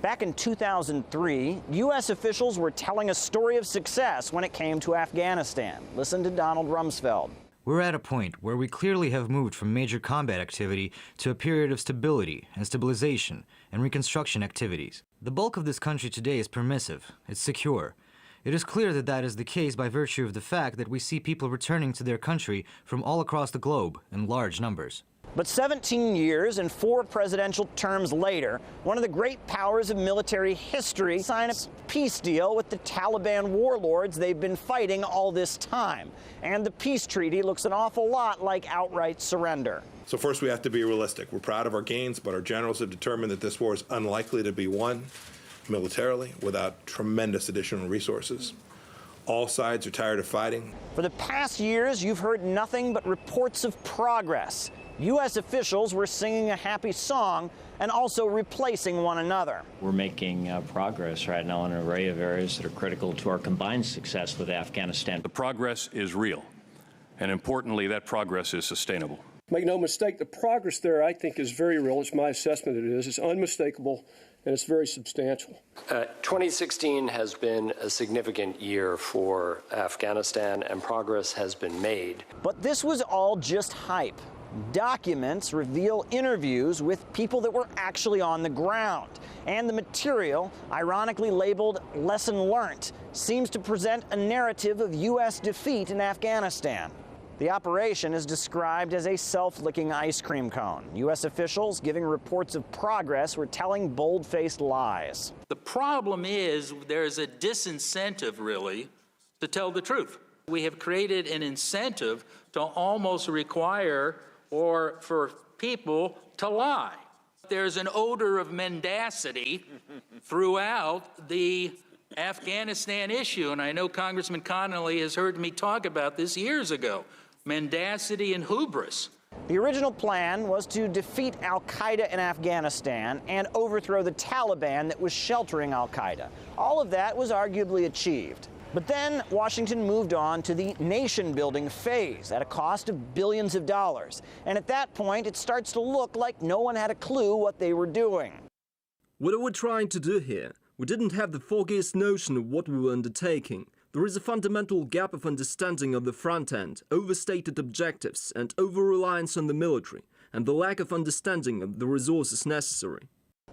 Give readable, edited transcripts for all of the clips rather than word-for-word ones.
Back in 2003, U.S. officials were telling a story of success when it came to Afghanistan. Listen to Donald Rumsfeld. We're at a point where we clearly have moved from major combat activity to a period of stability and stabilization and reconstruction activities. The bulk of this country today is permissive, it's secure. It is clear that that is the case by virtue of the fact that we see people returning to their country from all across the globe in large numbers. But 17 years and 4 presidential terms later, one of the great powers of military history signed a peace deal with the Taliban warlords they've been fighting all this time. And the peace treaty looks an awful lot like outright surrender. So first we have to be realistic. We're proud of our gains, but our generals have determined that this war is unlikely to be won militarily without tremendous additional resources. All sides are tired of fighting. For the past years, you've heard nothing but reports of progress. U.S. officials were singing a happy song and also replacing one another. We're making progress right now in an array of areas that are critical to our combined success with Afghanistan. The progress is real, and importantly, that progress is sustainable. Make no mistake, the progress there, I think, is very real. It's my assessment that it is. It's unmistakable, and it's very substantial. 2016 has been a significant year for Afghanistan, and progress has been made. But this was all just hype. Documents reveal interviews with people that were actually on the ground. And the material, ironically labeled Lesson Learned, seems to present a narrative of U.S. defeat in Afghanistan. The operation is described as a self-licking ice cream cone. U.S. officials giving reports of progress were telling bold-faced lies. The problem is there's a disincentive, really, to tell the truth. We have created an incentive to almost require or for people to lie. There's an odor of mendacity throughout the Afghanistan issue, and I know Congressman Connolly has heard me talk about this years ago. Mendacity and hubris. The original plan was to defeat al-Qaeda in Afghanistan and overthrow the Taliban that was sheltering al-Qaeda. All of that was arguably achieved. But then Washington moved on to the nation-building phase at a cost of billions of dollars. And at that point, it starts to look like no one had a clue what they were doing. What are we trying to do here? We didn't have the foggiest notion of what we were undertaking. There is a fundamental gap of understanding of the front end, overstated objectives and over-reliance on the military, and the lack of understanding of the resources necessary.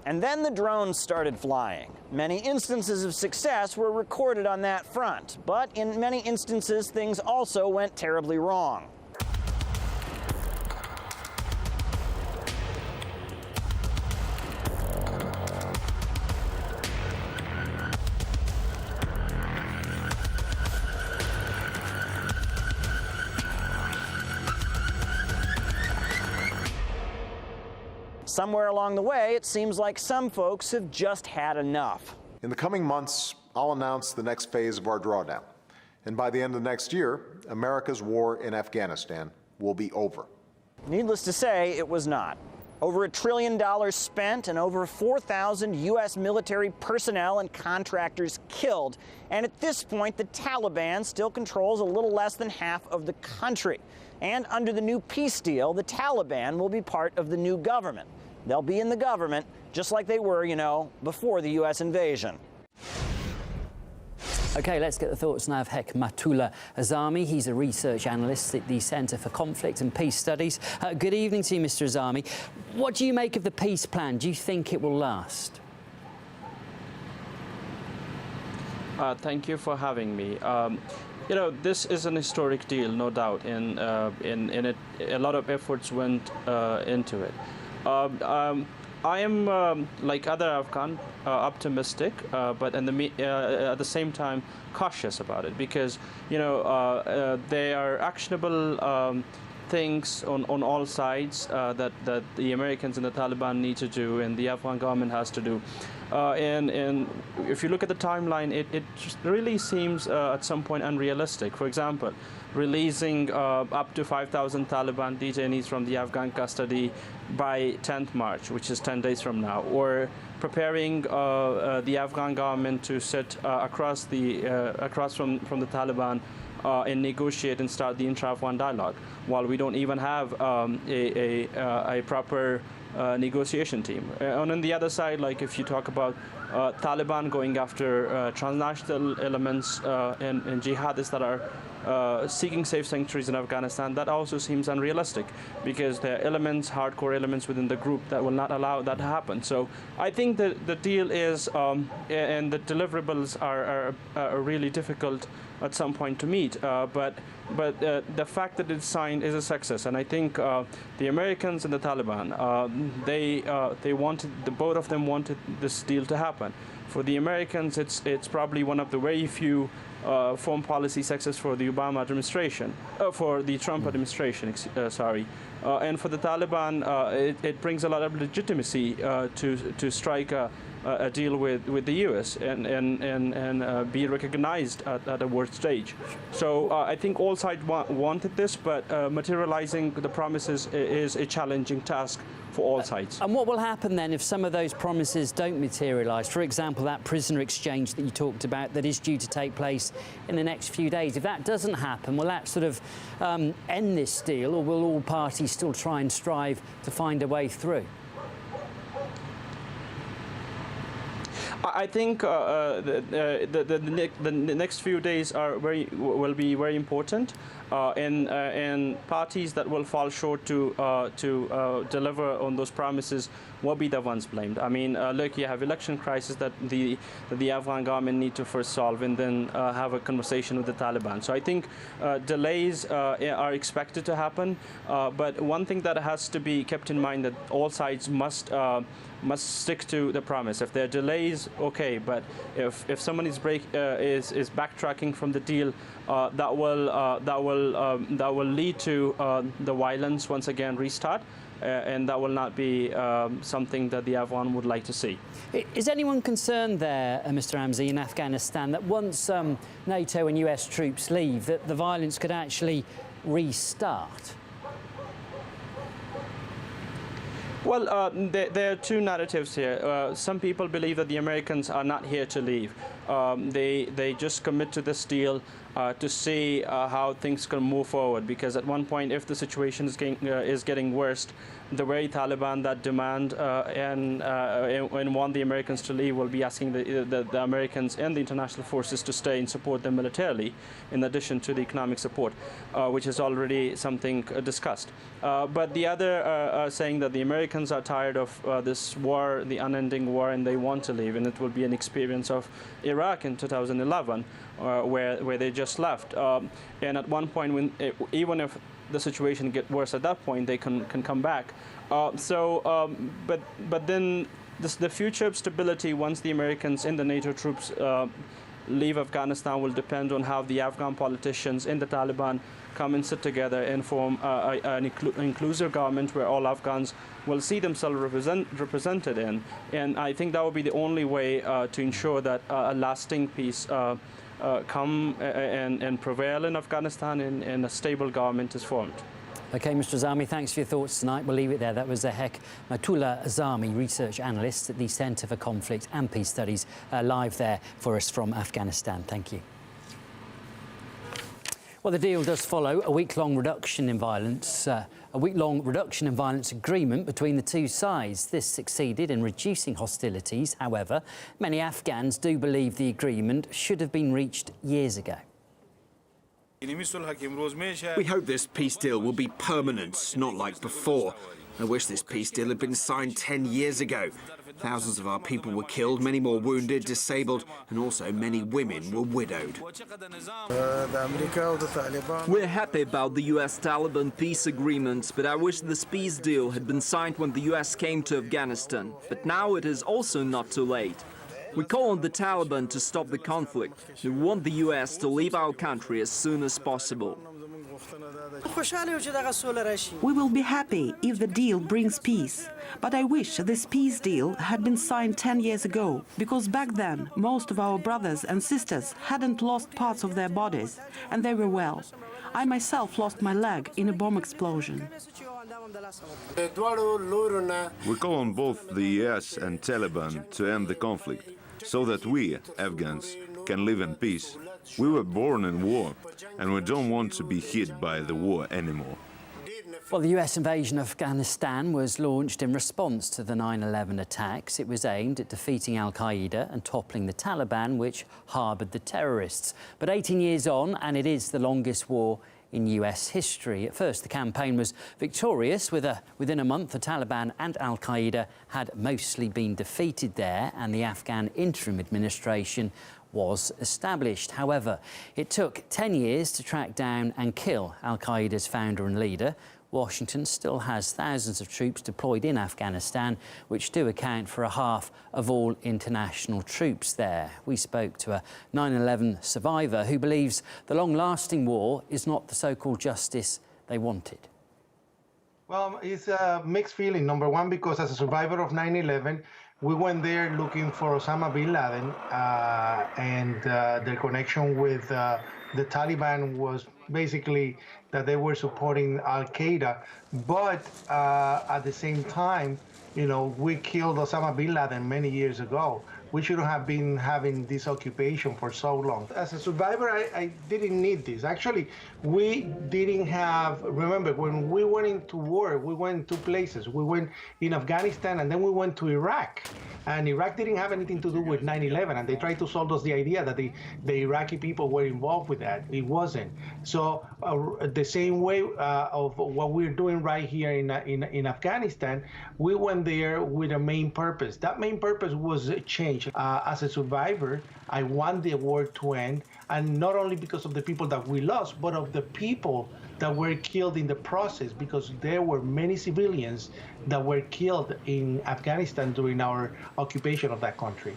And then the drones started flying. Many instances of success were recorded on that front, but in many instances things also went terribly wrong. Somewhere along the way, it seems like some folks have just had enough. In the coming months, I'll announce the next phase of our drawdown. And by the end of next year, America's war in Afghanistan will be over. Needless to say, it was not. Over $1 trillion spent and over 4,000 U.S. military personnel and contractors killed. And at this point, the Taliban still controls a little less than half of the country. And under the new peace deal, the Taliban will be part of the new government. They'll be in the government just like they were, before the U.S. invasion. OK, let's get the thoughts now of Hekmatullah Azami. He's a research analyst at the Centre for Conflict and Peace Studies. Good evening to you, Mr. Azami. What do you make of the peace plan? Do you think it will last? Thank you for having me. This is an historic deal, no doubt, and in it, a lot of efforts went into it. I am, like other Afghan, optimistic, but at the same time cautious about it because, they are actionable things on all sides that the Americans and the Taliban need to do and the Afghan government has to do. And if you look at the timeline, it really seems at some point unrealistic. For example, releasing up to 5,000 Taliban detainees from the Afghan custody by 10th March, which is 10 days from now, or preparing the Afghan government to sit across from the Taliban and negotiate and start the intra-Afghan dialogue, while we don't even have a proper negotiation team. And on the other side, like if you talk about Taliban going after transnational elements and jihadists that are seeking safe sanctuaries in Afghanistan, that also seems unrealistic because there are elements, hardcore elements within the group that will not allow that to happen. So I think that the deal is, and the deliverables are really difficult at some point to meet, but the fact that it's signed is a success, and I think the Americans and the Taliban, they wanted, both of them wanted this deal to happen. For the Americans, it's probably one of the very few foreign policy success for the Obama administration, for the Trump administration, sorry. And for the Taliban, it brings a lot of legitimacy to strike a deal with the U.S. and be recognized at a world stage. So I think all sides wanted this, but materializing the promises is a challenging task for all sides. And what will happen then if some of those promises don't materialise? For example, that prisoner exchange that you talked about that is due to take place in the next few days. If that doesn't happen, will that sort of end this deal, or will all parties still try and strive to find a way through? I think the next few days will be very important, and parties that will fall short to deliver on those promises will be the ones blamed. I mean, look, you have election crisis that the Afghan government need to first solve, and then have a conversation with the Taliban. So I think delays are expected to happen, but one thing that has to be kept in mind that all sides must stick to the promise. If there are delays, okay, but if someone is backtracking from the deal, that will lead to the violence once again restart, and that will not be something that the Afghan would like to see. Is anyone concerned there, Mr. Ramzi, in Afghanistan, that once NATO and US troops leave, that the violence could actually restart? Well, there are two narratives here. Some people believe that the Americans are not here to leave. They just commit to this deal to see how things can move forward, because at one point, if the situation is getting worse, the very Taliban that demand and want the Americans to leave will be asking the Americans and the international forces to stay and support them militarily, in addition to the economic support, which is already something discussed. But the other are saying that the Americans are tired of this war, the unending war, and they want to leave, and it will be an experience of Iraq in 2011, where they just left. And at one point, even if the situation gets worse at that point, they can come back. But then the future of stability once the Americans and the NATO troops leave Afghanistan will depend on how the Afghan politicians and the Taliban come and sit together and form an inclusive government where all Afghans will see themselves represented in. And I think that will be the only way to ensure that a lasting peace come and prevail in Afghanistan, and a stable government is formed. OK, Mr. Azami, thanks for your thoughts tonight. We'll leave it there. That was Hekmatullah Azami, research analyst at the Centre for Conflict and Peace Studies, live there for us from Afghanistan. Thank you. Well, the deal does follow a week-long reduction in violence, agreement between the two sides. This succeeded in reducing hostilities. However, many Afghans do believe the agreement should have been reached years ago. We hope this peace deal will be permanent, not like before. I wish this peace deal had been signed 10 years ago. Thousands of our people were killed, many more wounded, disabled, and also many women were widowed. We're happy about the US-Taliban peace agreement, but I wish this peace deal had been signed when the US came to Afghanistan. But now it is also not too late. We call on the Taliban to stop the conflict. We want the US to leave our country as soon as possible. We will be happy if the deal brings peace. But I wish this peace deal had been signed 10 years ago, because back then most of our brothers and sisters hadn't lost parts of their bodies, and they were well. I myself lost my leg in a bomb explosion. We call on both the US and Taliban to end the conflict, so that we, Afghans, can live in peace. We were born in war, and we don't want to be hit by the war anymore. Well, the US invasion of Afghanistan was launched in response to the 9/11 attacks. It was aimed at defeating al-Qaeda and toppling the Taliban, which harboured the terrorists. But 18 years on, and it is the longest war in US history. At first, the campaign was victorious. Within a month, the Taliban and al-Qaeda had mostly been defeated there, and the Afghan interim administration was established. However, it took 10 years to track down and kill al-Qaeda's founder and leader. Washington still has thousands of troops deployed in Afghanistan, which do account for a half of all international troops there. We spoke to a 9/11 survivor who believes the long-lasting war is not the so-called justice they wanted. Well, it's a mixed feeling. Number one, because as a survivor of 9/11, we went there looking for Osama bin Laden, and their connection with the Taliban was basically that they were supporting al-Qaeda. But at the same time, you know, we killed Osama bin Laden many years ago. We shouldn't have been having this occupation for so long. As a survivor, I didn't need this. Actually, we didn't have, remember, when we went into war, we went two places. We went in Afghanistan and then we went to Iraq. And Iraq didn't have anything to do with 9/11, and they tried to sold us the idea that the Iraqi people were involved with that. It wasn't. So the same way of what we're doing right here in Afghanistan, we went there with a main purpose. That main purpose was change. As a survivor, I want the war to end, and not only because of the people that we lost, but of the people that were killed in the process, because there were many civilians that were killed in Afghanistan during our occupation of that country.